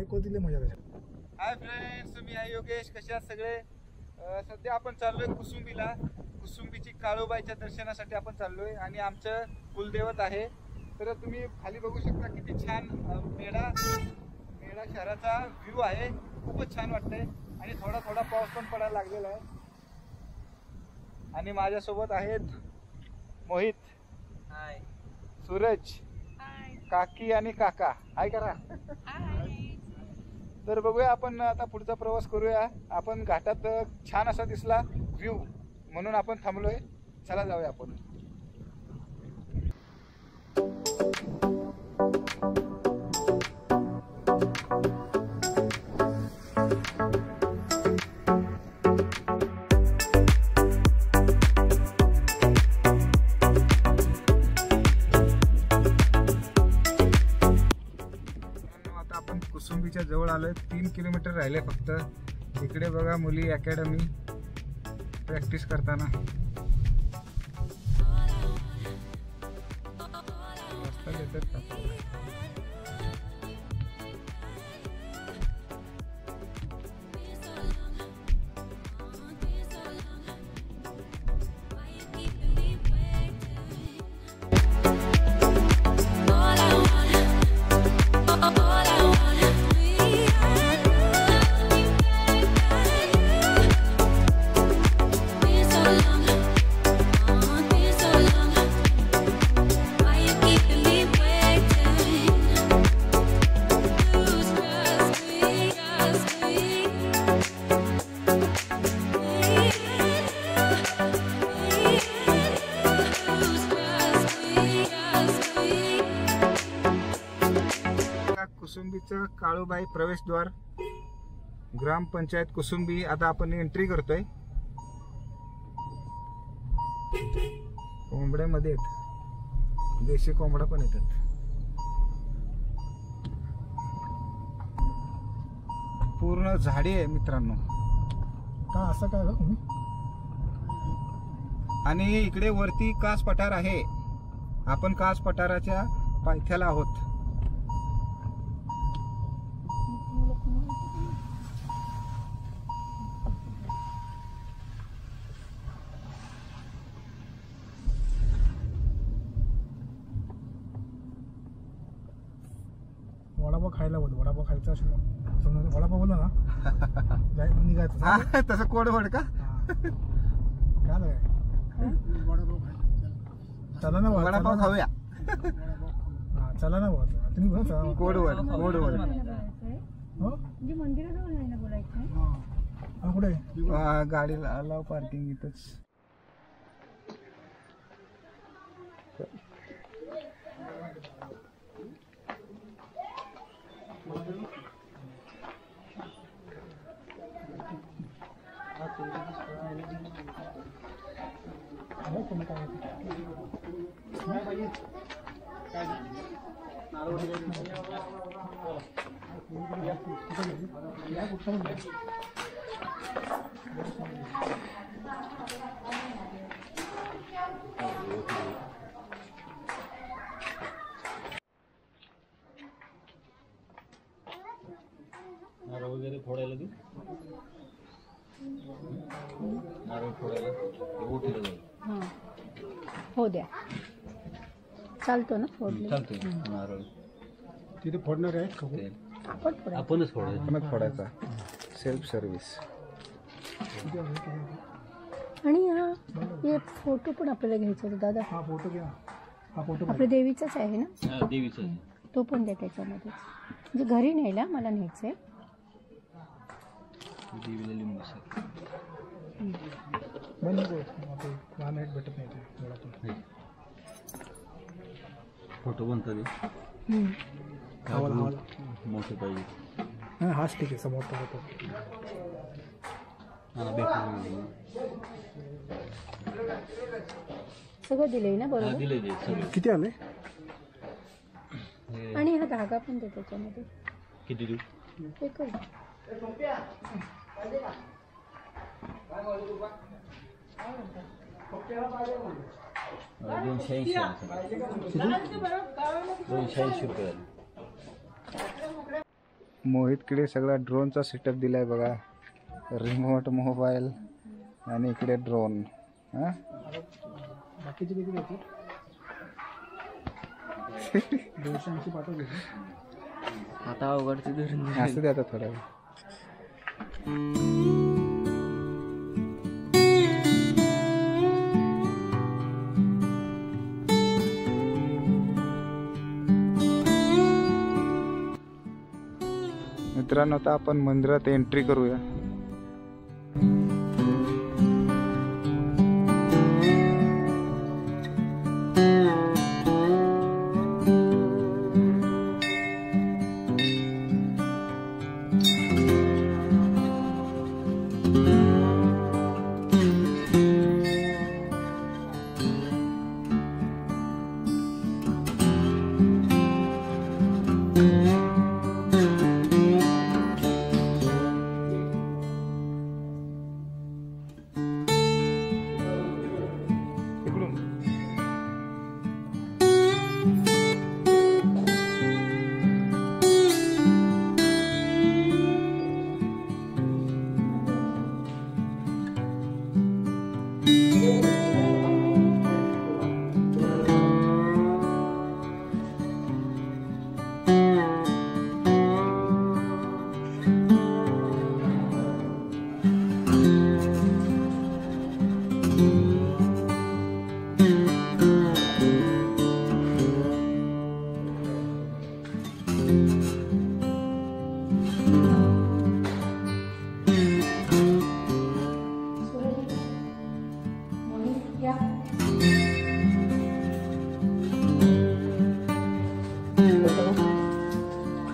Bike दिले मजा. Hi friends, मी आहे योगेश. कशा आहात सगळे? सध्या आपण चाललोय कुसुंबीला. कुसुंबीची काळूबाईच्या दर्शनासाठी आपण चाललोय आणि आमचं कुलदैवत आहे. तर तुम्ही खाली बघू शकता किती छान मेढा शहराचा व्ह्यू आहे. खूपच छान वाटतंय आणि थोडा थोडा पाऊस पण पडायला लागलेला आहे. आणि माझ्यासोबत आहेत मोहित, हाय, सूरज, हाय, काकी आणि काका, हाय करा. तर बघूया आपण आता पुढचा प्रवास करूया. आपण घाटात छान असा दिसला व्ह्यू म्हणून आपण थांबलोय. चला जाऊया आपण. कुसुंबीच्या जवळ आलोय. 3 किलोमीटर राहिले फक्त. इकडे बघा मुली अकॅडमी प्रॅक्टिस करताना. कुसुंबीचं काळूबाई प्रवेशद्वार, ग्रामपंचायत कुसुंबी. आता आपण एंट्री करतोय. कोंबड्यामध्ये आहेत, देशी कोंबडा पण येतात. पूर्ण झाडी आहे मित्रांनो. का असं काय ग? आणि इकडे वरती कास पठार आहे. आपण कास पठाराच्या पायथ्याला आहोत. वडापाव खायला बोल. वडापाव खायचा असेल वडापाव बोलला ना निघायचं. तसं कोडवड का? काय वडापाव खायचा. चला ना वडापाव खाऊया. चला ना भाऊ. तुम्ही कोडवड कुठे गाडी लाव पार्किंग इथंच. नारळ वगैरे फोडायला देऊ. नारळ फोडायला ओठीला जाऊ. हो द्या. चालतो ना फोडले. चालतो नारळ. तिथे फोडणार आहे. आपणच फोडायचा. Self service. आणि हे फोटो पण आपल्याला घ्यायचा होता दादा. हा फोटो घ्या. हा फोटो आपल्या देवीचाच आहे ना? देवीचं. तो पण द्या त्याच्यामध्ये. म्हणजे घरी न्यायला मला न्यायचंय. देवीला लिंबू भेटत नाही. फोटो बनतात मोठे पाहिजे. हाच ठीक आहे. समोर फोटो सगळं दिलंय ना बरोबर? दिले. किती आले? आणि हा धागा पण दे त्याच्यामध्ये. किती देऊ? एकच. 280 रुपये. मोहितकडे सगळा ड्रोनचा सेटअप दिलाय बघा, रिमोट मोबाईल आणि इकडे ड्रोन. हा बाकीचे किती देते 280 पाठवले. आता अवघडचे धरून असं दे आता थोडा वेळ. मित्रांनो आता आपण मंदिरात एंट्री करूया.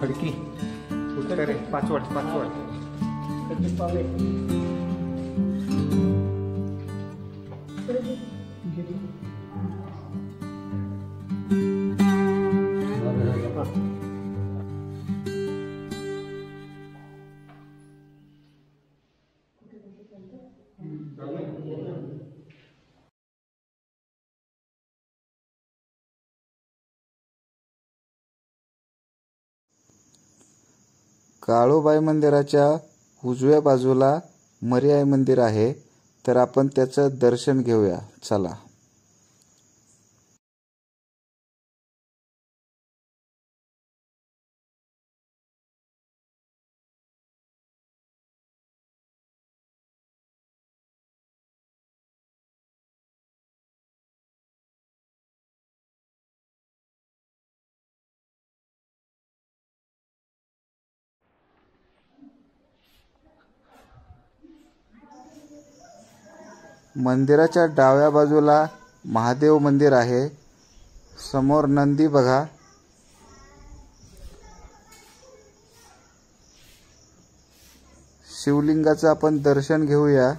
खडकी उत्तर आहे, पाचवड. काळूबाई मंदिराच्या उजव्या बाजूला मरीआई मंदिर आहे, तर आपण त्याचं दर्शन घेऊया. चला. मंदिराच्या डाव्या बाजूला महादेव मंदिर आहे. समोर नंदी बघा. शिवलिंगाचं आपण दर्शन घेऊया.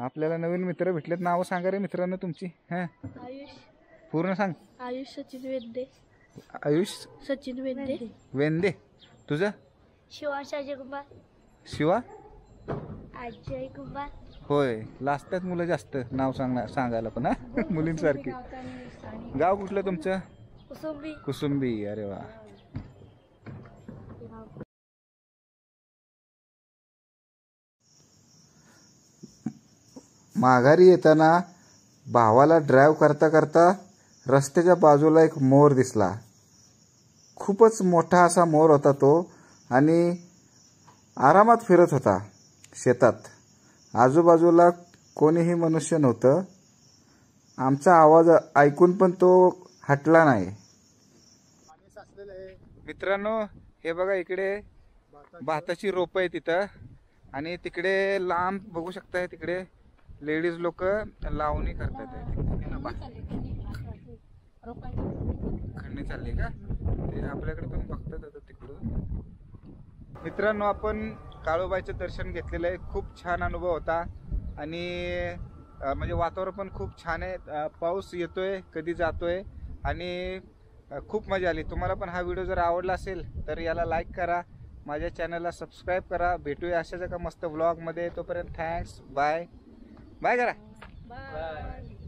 आपल्याला नवीन मित्र भेटलेत. नावं सांगा रे मित्रांनो तुमची. हां आयुष पूर्ण सांग. आयुष सचिन वेंदे. आयुष सचिन वेंदे. वेंदे. तुझं? शिवा अजय कुमार. शिवा. अजय कुमार. होय लाजतात मुलं जास्त नाव सांगायला पण हा मुलींसारखी. गाव कुठलं तुमचं? कुसुंबी. कुसुंबी. अरे वा. माघारी येताना भावाला ड्राईव्ह करता करता रस्त्याच्या बाजूला एक मोर दिसला. खूपच मोठा असा मोर होता तो आणि आरामात फिरत होता शेतात. आजूबाजूला कोणीही मनुष्य नव्हतं. आमचा आवाज ऐकून पण तो हटला नाही. मित्रांनो हे बघा इकडे भाताची रोपं आहे तिथं आणि तिकडे लांब बघू शकताय तिकडे लेडीज लोक लावणी करतात. खंडणी चालली का ते आपल्याकडे पण बघतात आता तिकडून. मित्रांनो आपण काळूबाईचं दर्शन घेतलेलं आहे. खूप छान अनुभव होता आणि म्हणजे वातावरण पण खूप छान आहे. पाऊस येतोय कधी जातोय आणि खूप मजा आली. तुम्हाला पण हा व्हिडिओ जर आवडला असेल तर याला लाईक करा, माझ्या चॅनलला सबस्क्राईब करा. भेटूया अशाच एका मस्त व्लॉगमध्ये. तोपर्यंत थँक्स. बाय बाय करा. बाय.